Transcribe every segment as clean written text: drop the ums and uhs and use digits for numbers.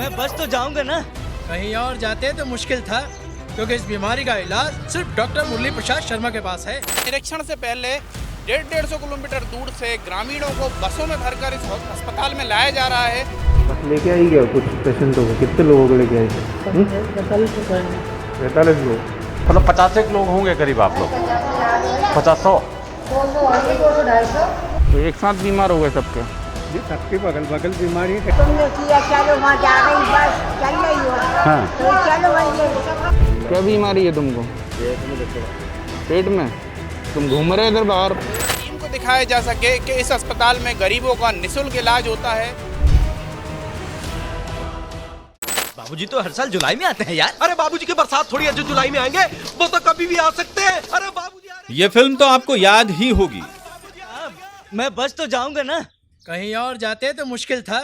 मैं बच तो जाऊंगा ना। कहीं और जाते तो मुश्किल था, क्योंकि इस बीमारी का इलाज सिर्फ डॉक्टर मुरली प्रसाद शर्मा के पास है। निरीक्षण से पहले 150 किलोमीटर दूर से ग्रामीणों को बसों में भरकर इस अस्पताल में लाया जा रहा है। बस लेके आई गया कुछ पेशेंटों को, कितने लोगों को लेके आई थे? 45 लोग, मतलब 50 लोग होंगे करीब आप लोग? 50-100 तो एक साथ बीमार हो गए सबके? जी सबकी बगल बगल बीमारी है। तुमने किया, चलो वहाँ जा रही बस, चल रही हो। हाँ। तो चलो वहीं। क्या बीमारी है तुमको? पेट में? तुम घूम रहे इधर बाहर? टीम को दिखाया जा सके कि इस अस्पताल में गरीबों का निःशुल्क इलाज होता है। बाबूजी तो हर साल जुलाई में आते हैं यार। अरे बाबूजी की बरसात थोड़ी है जो जुलाई में आएंगे, वो तो कभी भी आ सकते हैं। अरे बाबूजी आ रहे हैं। ये फिल्म तो आपको याद ही होगी। मैं बच तो जाऊंगा ना। कहीं और जाते तो मुश्किल था,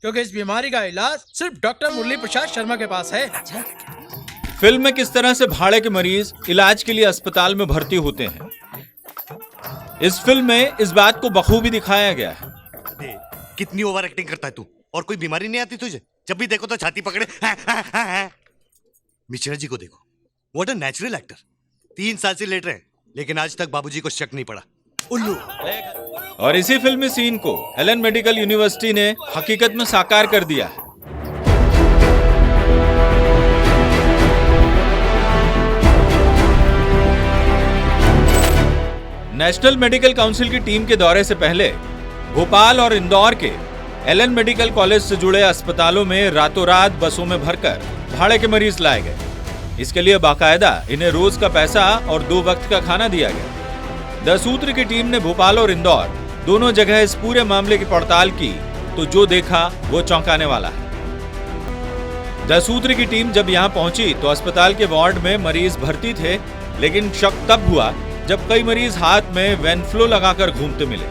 क्योंकि इस बीमारी का इलाज सिर्फ डॉक्टर मुरली प्रसाद शर्मा के पास है। फिल्म में किस तरह से भाड़े के मरीज इलाज के लिए अस्पताल में भर्ती होते हैं, इस फिल्म में इस बात को बखूबी दिखाया गया है। कितनी ओवर एक्टिंग करता है तू, और कोई बीमारी नहीं आती तुझे? जब भी देखो तो छाती पकड़े मिश्रा जी को देखो, व्हाट अ नेचुरल एक्टर। 3 साल से लेट रहे हैं, लेकिन आज तक बाबूजी को शक नहीं पड़ा। उल्लू। और इसी फिल्मी सीन को एलन मेडिकल यूनिवर्सिटी ने हकीकत में साकार कर दिया है। नेशनल मेडिकल काउंसिल की टीम के दौरे से पहले भोपाल और इंदौर के एलन मेडिकल कॉलेज से जुड़े अस्पतालों में रातों रात बसों में भरकर भाड़े के मरीज लाए गए। इसके लिए बाकायदा इन्हें रोज का पैसा और 2 वक्त का खाना दिया गया। 10 सूत्र की टीम ने भोपाल और इंदौर दोनों जगह इस पूरे मामले की पड़ताल की, तो जो देखा वो चौंकाने वाला है। 10 सूत्र की टीम जब यहाँ पहुंची तो अस्पताल के वार्ड में मरीज भर्ती थे, लेकिन शक तब हुआ जब कई मरीज हाथ में वेनफ्लो लगाकर घूमते मिले।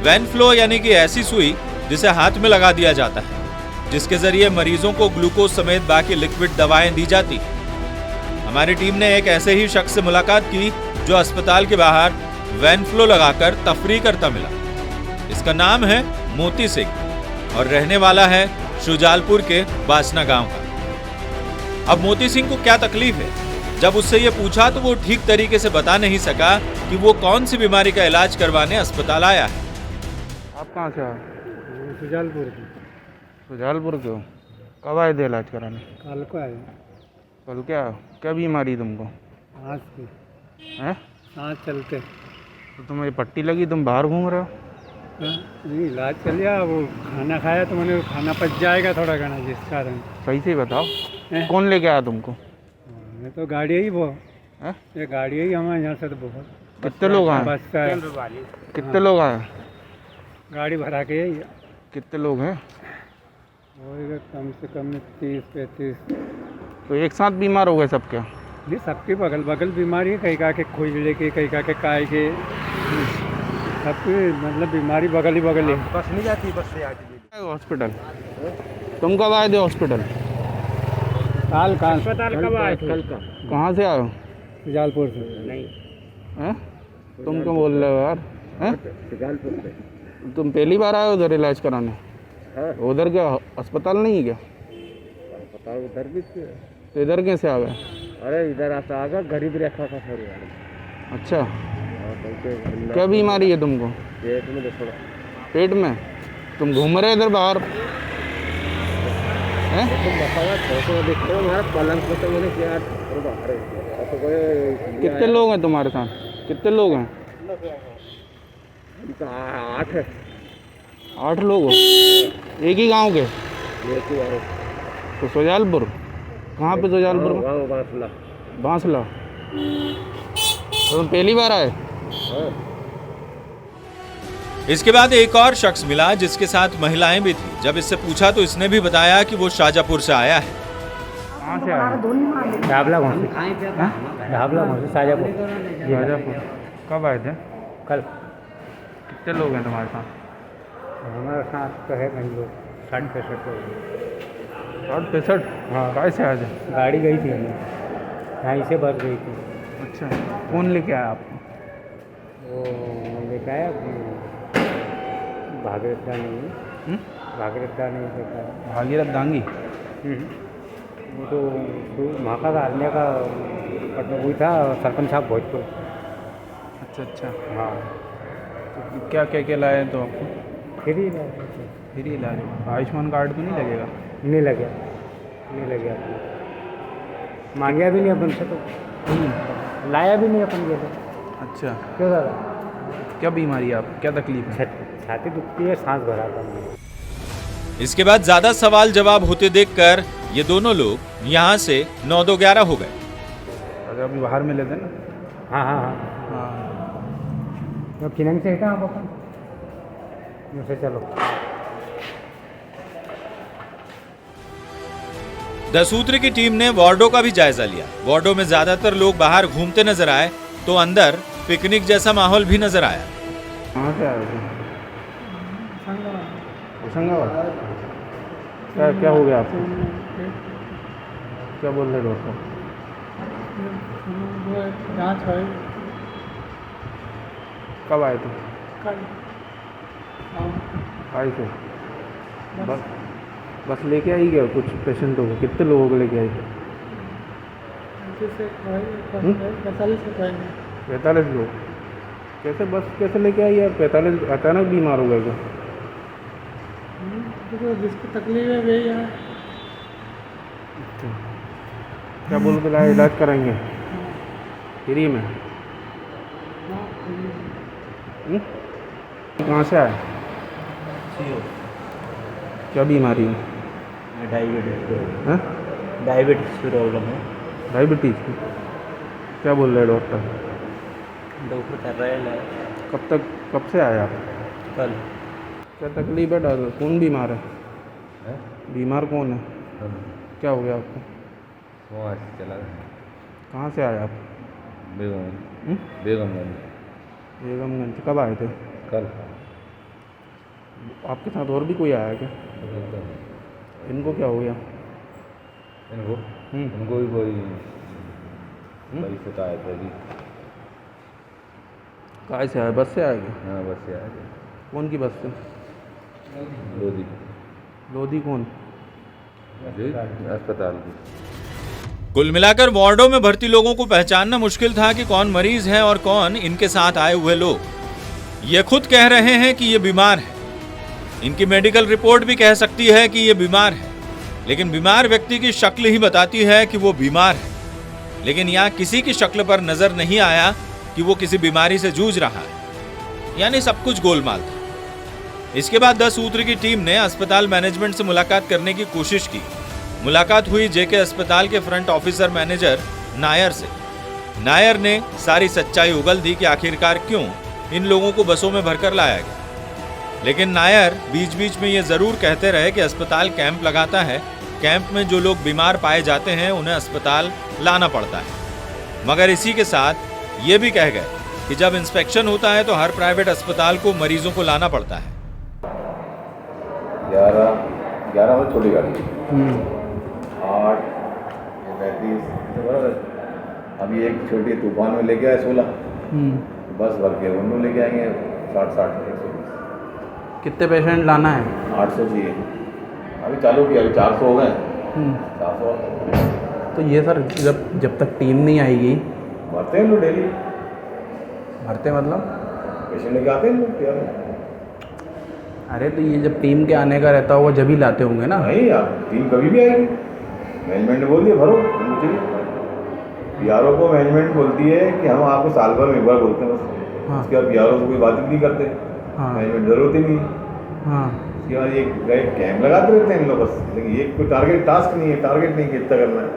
वेनफ्लो यानी कि ऐसी सुई जिसे हाथ में लगा दिया जाता है, जिसके जरिए मरीजों को ग्लूकोज समेत बाकी लिक्विड दवाएं दी जाती। हमारी टीम ने एक ऐसे ही शख्स से मुलाकात की जो अस्पताल के बाहर वेनफ्लो लगाकर तफरीह करता मिला। इसका नाम है मोती सिंह और रहने वाला है शुजालपुर के बासना गांव का। अब मोती सिंह को क्या तकलीफ है, जब उससे ये पूछा तो वो ठीक तरीके से बता नहीं सका कि वो कौन सी बीमारी का इलाज करवाने अस्पताल आया है। आप कहाँ से आए? सुजालपुर की। सुजालपुर के हो? कब आए थे इलाज कराने? कल को आए। कल क्या बीमारी तुमको? सांस की। हैं? सांस चलते। तो तुम्हें पट्टी लगी, तुम बाहर घूम रहे हो? नहीं, इलाज चल गया। वो खाना खाया तो मैंने खाना पच जाएगा थोड़ा घना, जिस कारण। सही से बताओ, कौन लेके आया तुमको? मैं तो गाड़ी ही वो है? ये गाड़ी ही हमारे यहाँ से तो बहुत। कितने लोग आए? बस कितने लोग आए? गाड़ी भरा के यही। कितने लोग हैं? वो कम से कम 30-35। तो एक साथ बीमार हो गए सब क्या? नहीं सबकी बगल बगल बीमारी है, कहीं का के खोजले के, कहीं का के काय के, सबकी मतलब बीमारी बगल ही बगल है। बस नहीं जाती, बस से आती। हॉस्पिटल तुम कब आए थे हॉस्पिटल? काल अस्पताल कब आए थे? कहाँ से आए हो? सुजालपुर से। नहीं हैं? तुम क्यों बोल रहे हो यार? हैं? सुजालपुर से। तुम पहली बार आए उधर इलाज कराने? उधर क्या अस्पताल नहीं है क्या? अस्पताल उधर भी थे। तो इधर कैसे आ गए? अरे इधर आता आगा, गरीब रेखा का सर। अच्छा, क्या बीमारी है तुमको? पेट में थोड़ा। पेट में? तुम घूम रहे इधर बाहर? हैं? तुम बताओ, फोटो दिख रहे हो हमारा पलंग पे, तो मैंने क्या कितने लोग हैं तुम्हारे साथ? कितने लोग हैं? 8 है। 8 लोग हो? एक ही गांव के? तो सुजालपुर कहाँ पे? सुजालपुर में बांसला। तो तुम पहली बार आए? इसके बाद एक और शख्स मिला जिसके साथ महिलाएं भी थी। जब इससे पूछा तो इसने भी बताया कि वो शाजापुर से आया है। कहाँ से आए? ढाबला गाँव से। ढाबला गाँव से शाजापुर। शाजापुर। कब आए थे? कल। कितने लोग हैं तुम्हारे साथ? हमारे साथ तो है कहीं लोग 60-65 लोग। 60-65? हाँ। कैसे आए थे? गाड़ी गई थी यहाँ से भर गई थी। अच्छा, कौन लेके आया आपको? वो लेकर आया भागीरथ नहीं। भागीरथ नहीं लेकर आया। भागीरथ दांगी? वो तो वहाँ का हारने का वही था सरपंच साहब भोजपुर। अच्छा अच्छा, हाँ तो क्या क्या क्या लाए तो आपको? फ्री फ्री ला रहे हो? आयुष्मान कार्ड तो नहीं लगेगा? नहीं लगे आपको, मांगया भी नहीं अपन से, तो लाया भी नहीं अपन के लिए। अच्छा, क्यों दादा? क्या बीमारी है आप, क्या तकलीफ है? छाती दुखती है, सांस भराता हूँ। इसके बाद ज्यादा सवाल जवाब होते देखकर ये दोनों लोग यहाँ से 9-2-11 हो गए। अगर अभी बाहर में लेते ना। हाँ हाँ हाँ हाँ, तो किरण से हटा आप अपन मुझसे चलो। 10 सूत्री की टीम ने वार्डों का भी जायजा लिया। वार्डों में ज्यादातर लोग बाहर घूमते नजर आए तो अंदर पिकनिक जैसा माहौल भी नजर आया। कहाँ से आए थे? होशंगाबाद। क्या क्या हो गया आपको? क्या बोल रहे डॉक्टर? जाँच है। कब आए थे? आए थे बस लेके आई गया कुछ पेशेंटों को? कितने लोगों को लेके आई थे? 45 लोग। कैसे बस कैसे लेके आई यार? 45 अचानक बीमार हो गए क्या? जिसको तकलीफ है वही है। क्या बोल के लाए? इलाज कराएंगे फ्री में? कहाँ से आए? क्या बीमारी है? डायबिटीज प्रॉब्लम है। डायबिटीज़ की? क्या बोल रहे डॉक्टर? डॉक्टर कर रहे हैं। कब से आए आप? कल। क्या तकलीफ है डॉक्टर? कौन बीमार है? बीमार कौन है? क्या हो गया आपको? चला कहाँ से आए आप? बेगमगंज। कब आए थे? कल। आपके साथ और भी कोई आया क्या? इनको क्या हो गया? इनको भी कोई पता है जी। कहाँ से आए? बस से आए क्या? हाँ बस से आए थे। कौन की बस से? लोधी। लोधी कौन? अस्पताल की। कुल मिलाकर वार्डों में भर्ती लोगों को पहचानना मुश्किल था कि कौन मरीज है और कौन इनके साथ आए हुए लोग। ये खुद कह रहे हैं कि ये बीमार है। इनकी मेडिकल रिपोर्ट भी कह सकती है कि ये बीमार है, लेकिन बीमार व्यक्ति की शक्ल ही बताती है कि वो बीमार है। लेकिन यहाँ किसी की शक्ल पर नजर नहीं आया कि वो किसी बीमारी से जूझ रहा है, यानी सब कुछ गोलमाल था। इसके बाद 10 सूत्री की टीम ने अस्पताल मैनेजमेंट से मुलाकात करने की कोशिश की। मुलाकात हुई जेके अस्पताल के फ्रंट ऑफिसर मैनेजर नायर से। नायर ने सारी सच्चाई उगल दी कि आखिरकार क्यों इन लोगों को बसों में भरकर लाया गया। लेकिन नायर बीच बीच में ये जरूर कहते रहे कि अस्पताल कैंप लगाता है, कैंप में जो लोग बीमार पाए जाते हैं उन्हें अस्पताल लाना पड़ता है। मगर इसी के साथ ये भी कह गए कि जब इंस्पेक्शन होता है तो हर प्राइवेट अस्पताल को मरीजों को लाना पड़ता है। 11 में छोटी गाड़ी 8 35। अभी एक छोटी तूफान में लेके आए 16 बस भर के उनको लेके आएंगे 60 120। कितने पेशेंट लाना है? 800 चाहिए। अभी चालू किया, अभी 400 हो गए। 400। तो ये सर जब तक टीम नहीं आएगी भरते हैं लोग डेली। भरते मतलब? पेशेंट लेके आते हैं लोग यार। अरे तो ये जब टीम के आने का रहता होगा जब ही लाते होंगे ना? नहीं यार, टीम कभी भी आएगी। मैनेजमेंट ने बोल दिया भरो, उनको चाहिए। पीआरओ को मैनेजमेंट बोलती है कि हम आपको साल भर में एक बार बोलते हैं बस। हाँ। उसके बाद पीआरओ से कोई बात नहीं करते। हाँ। मैनेजमेंट जरूरत ही नहीं। हाँ। उसके बाद ये गए कैंप लगाते रहते हैं इन लोग बस, लेकिन ये कोई टारगेट टास्क नहीं है, टारगेट नहीं कि इतना करना है।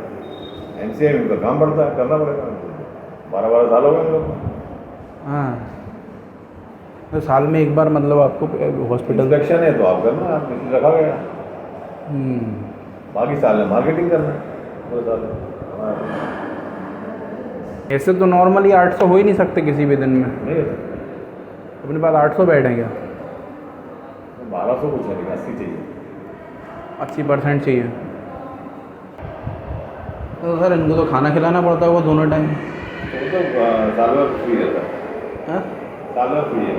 एमसीआई में उनका काम पड़ता है, करना पड़ेगा। 12 साल हो गए इन लोग को। हाँ, तो साल में एक बार मतलब आपको हॉस्पिटल इंस्पेक्शन है तो आप करना, आप रखा गया। बाकी साल में मार्केटिंग करना है। 2 साल ऐसे तो नॉर्मली 800 हो ही नहीं सकते किसी भी दिन में। नहीं हो सकता। अपने पास 800 बेड हैं क्या? 1200 कुछ नहीं, 80 चाहिए। 80% चाहिए। तो सर इनको तो खाना खिलाना पड़ता होगा दोनों टाइम? तो साल भर फ्री रहता है। साल भर फ्री है।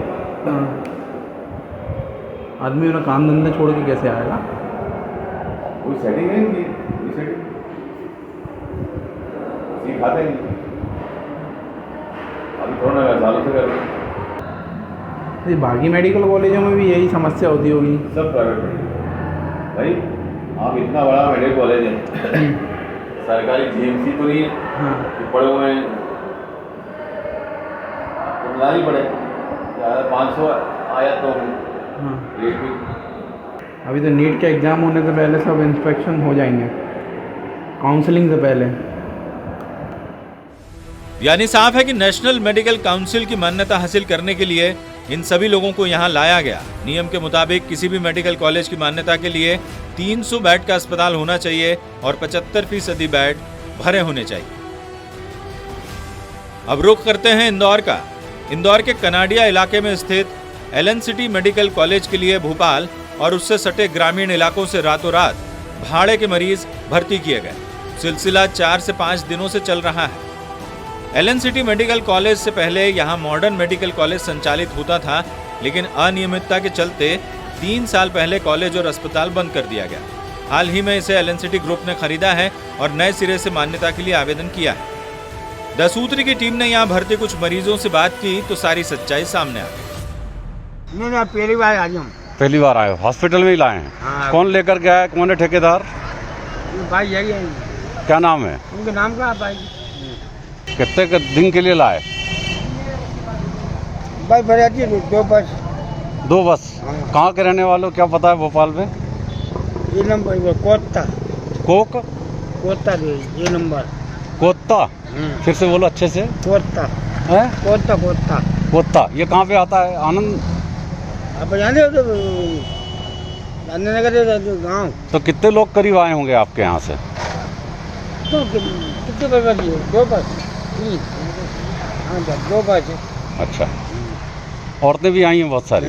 आदमी उन्हें काम धंधे छोड़ के कैसे आएगा? कोई सेटिंग है इनकी, कोई सेटिंग सिखाते नहीं। अभी थोड़ा ना सालों से कर रहे हैं। ये बाकी मेडिकल कॉलेजों में भी यही समस्या होती होगी। सब प्राइवेट है भाई। आप इतना बड़ा मेडिकल कॉलेज है, सरकारी जीएमसी तो नहीं है। हाँ। कि पड़े हुए हैं, आपको लाना ही पड़ेगा। 500 आया तो हाँ। रेट भी। अभी तो नीट के एग्ज़ाम होने से पहले सब इंस्पेक्शन हो जाएंगे, काउंसलिंग से पहले। यानी साफ है कि नेशनल मेडिकल काउंसिल की मान्यता हासिल करने के लिए इन सभी लोगों को यहाँ लाया गया। नियम के मुताबिक किसी भी मेडिकल कॉलेज की मान्यता के लिए 300 बेड का अस्पताल होना चाहिए और 75% बेड भरे होने चाहिए। अब रुख करते हैं इंदौर का। इंदौर के कनाडिया इलाके में स्थित एलन सिटी मेडिकल कॉलेज के लिए भोपाल और उससे सटे ग्रामीण इलाकों से रातों रात भाड़े के मरीज भर्ती किए गए। सिलसिला 4 से 5 दिनों से चल रहा है। एलन सिटी मेडिकल कॉलेज से पहले यहां मॉडर्न मेडिकल कॉलेज संचालित होता था, लेकिन अनियमितता के चलते 3 साल पहले कॉलेज और अस्पताल बंद कर दिया गया। हाल ही में इसे एलन सिटी ग्रुप ने खरीदा है और नए सिरे से मान्यता के लिए आवेदन किया है। 10 सूत्री की टीम ने यहां भर्ती कुछ मरीजों से बात की तो सारी सच्चाई सामने आ गई। नहीं पहली बार आ रही हूँ। पहली बार आए, हॉस्पिटल में ही लाए हैं। हाँ। कौन लेकर गया है, कौन है ठेकेदार? भाई यही है। क्या नाम है? उनके नाम क्या है भाई? कितने दिन के लिए लाए? भाई भराती है 2 बस। 2 बस। कहाँ के रहने वालों, क्या पता है भोपाल में? ये नंबर कोत्ता। कोत्ता ये नंबर कोत्ता। फिर से बोलो अच्छे से। कोत्ता है कोत्ता। कोत्ता। ये कहाँ पे आता है? आनंद। आप जानते हो तो नगर गाँव। तो कितने लोग करीब आए होंगे आपके यहाँ से? तो कितने बस बची है? 2 बस। हाँ 2 बस है। अच्छा, औरतें भी आई हैं बहुत सारी।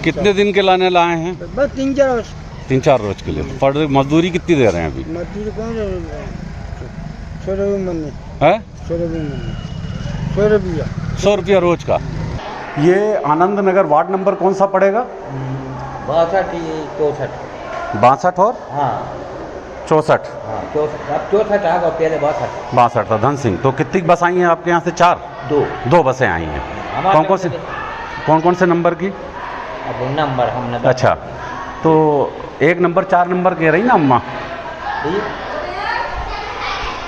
कितने दिन के लाए हैं? बस 3-4 रोज के लिए। पर मजदूरी कितनी दे रहे हैं अभी? मजदूरी कौन 100 रुपये है? 100 रुपया रोज का। ये आनंद नगर वार्ड नंबर कौन सा पड़ेगा? 62 और हाँ 64। हाँ 64 आ गया, पहले 62 था। धन सिंह। तो कितनी बस आई हैं आपके यहाँ से? 4। 2 बसें आई हैं। कौन से नंबर की? अब नंबर हमने। अच्छा, तो 1 नंबर 4 नंबर कह रही ना अम्मा?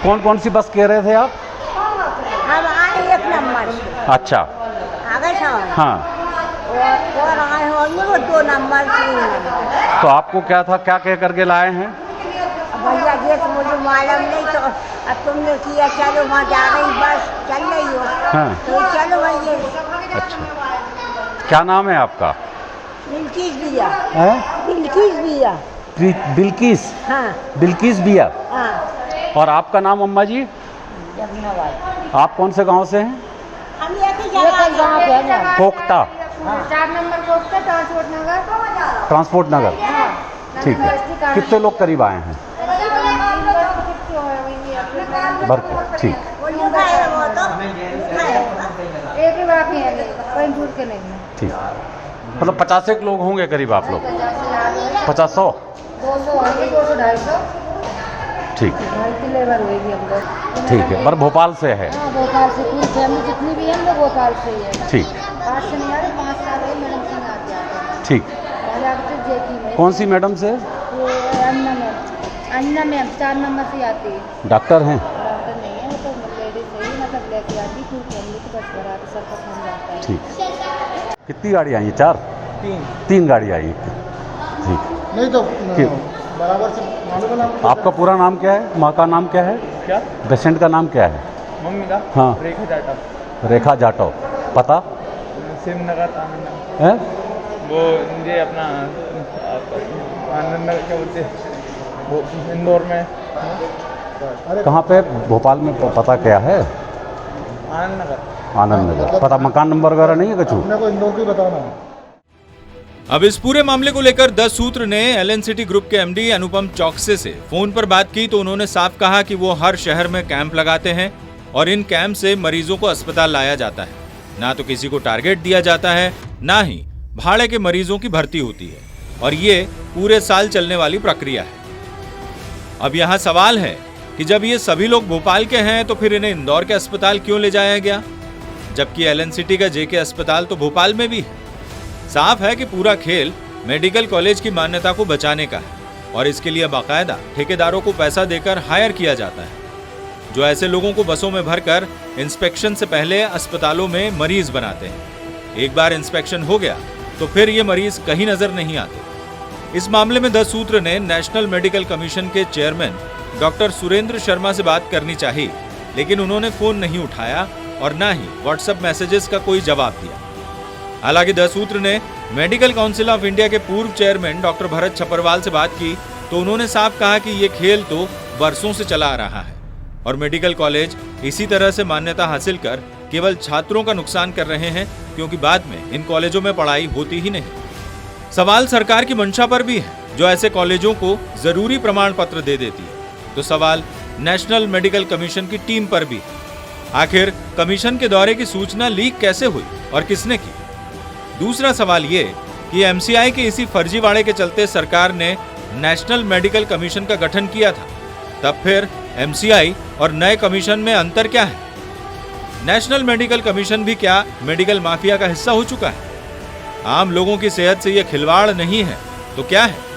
कौन सी बस कह रहे थे आप? हम आए 1 नंबर। अच्छा, हाँ। और आए होंगे वो 2 नंबर 3 नंबर। तो आपको क्या था, क्या कह करके लाए हैं? भैया ये तो मुझे मालूम नहीं, तो अब तुमने किया चलो वहाँ जा रही बस चल रही हो। हाँ। तो चलो भैया। अच्छा, क्या नाम है आपका? बिल्किस भैया। है? बिल्किस भैया। बिल्किस। हाँ। बिल्किस भैया। हाँ। और आपका नाम अम्मा जी? आप कौन से गांव से हैं? हम एक ही गाँव के। कोकता। 4 नंबर कोकता, ट्रांसपोर्ट नगर। ठीक है। कितने लोग करीब आए हैं? भर के। ठीक। एक ही बात नहीं है, कोई दूर के नहीं। ठीक, मतलब 50 लोग होंगे करीब आप लोग? 50-100? 200-250। ठीक की लेबर होगी हम लोग। ठीक है। पर भोपाल से है? हाँ भोपाल से, पूरी फैमिली जितनी भी है हम लोग भोपाल से ही है। ठीक। 5 से नहीं आ रहे, 5 साल है मैडम सिंह आते हैं। ठीक। में कौन सी मैडम से? अन्ना मैम 4 नंबर से आती है। डॉक्टर हैं? डॉक्टर नहीं है, तो लेडीज से ही मतलब लेके आती, पूरी फैमिली को बस भरा के सबका खान जाता है। ठीक। कितनी गाड़ी आई है? 4? 3 गाड़ी आई है। ठीक। नहीं तो बराबर से मालूम। आपका पूरा नाम क्या है? माँ का नाम क्या है? क्या? पेशेंट का नाम क्या है? मम्मी का? हाँ। रेखा जाटव। रेखा जाटव। पता? सिमनगर आनंद। है? वो ये अपना आनंद नगर क्या बोलते हैं, वो इंदौर में। कहाँ पे? भोपाल में पता क्या है? आनंद नगर। आनंद नगर। पता मकान नंबर वगैरह नहीं है कुछ? अपने को इंदौर की बताना। अब इस पूरे मामले को लेकर 10 सूत्र ने एलन सिटी ग्रुप के एमडी अनुपम चौकसे से फोन पर बात की तो उन्होंने साफ कहा कि वो हर शहर में कैंप लगाते हैं और इन कैंप से मरीजों को अस्पताल लाया जाता है। ना तो किसी को टारगेट दिया जाता है, ना ही भाड़े के मरीजों की भर्ती होती है और ये पूरे साल चलने वाली प्रक्रिया है। अब यहाँ सवाल है कि जब ये सभी लोग भोपाल के हैं तो फिर इन्हें इंदौर के अस्पताल क्यों ले जाया गया, जबकि एलएनसिटी का जेके अस्पताल तो भोपाल में भी है। साफ है कि पूरा खेल मेडिकल कॉलेज की मान्यता को बचाने का है और इसके लिए बाकायदा ठेकेदारों को पैसा देकर हायर किया जाता है, जो ऐसे लोगों को बसों में भरकर इंस्पेक्शन से पहले अस्पतालों में मरीज बनाते हैं। एक बार इंस्पेक्शन हो गया तो फिर ये मरीज कहीं नजर नहीं आते। इस मामले में 10 सूत्र ने नेशनल मेडिकल कमीशन के चेयरमैन डॉक्टर सुरेंद्र शर्मा से बात करनी चाहिए, लेकिन उन्होंने फोन नहीं उठाया और न ही व्हाट्सएप मैसेजेस का कोई जवाब दिया। हालांकि 10 सूत्र ने मेडिकल काउंसिल ऑफ इंडिया के पूर्व चेयरमैन डॉक्टर भरत छपरवाल से बात की तो उन्होंने साफ कहा कि ये खेल तो वर्षों से चला आ रहा है और मेडिकल कॉलेज इसी तरह से मान्यता हासिल कर केवल छात्रों का नुकसान कर रहे हैं, क्योंकि बाद में इन कॉलेजों में पढ़ाई होती ही नहीं। सवाल सरकार की मंशा पर भी है, जो ऐसे कॉलेजों को जरूरी प्रमाण पत्र दे देती है। तो सवाल नेशनल मेडिकल कमीशन की टीम पर भी है। आखिर कमीशन के दौरे की सूचना लीक कैसे हुई और किसने की? दूसरा सवाल ये कि एमसीआई के इसी फर्जीवाड़े के चलते सरकार ने नेशनल मेडिकल कमीशन का गठन किया था, तब फिर एमसीआई और नए कमीशन में अंतर क्या है? नेशनल मेडिकल कमीशन भी क्या मेडिकल माफिया का हिस्सा हो चुका है? आम लोगों की सेहत से यह खिलवाड़ नहीं है तो क्या है?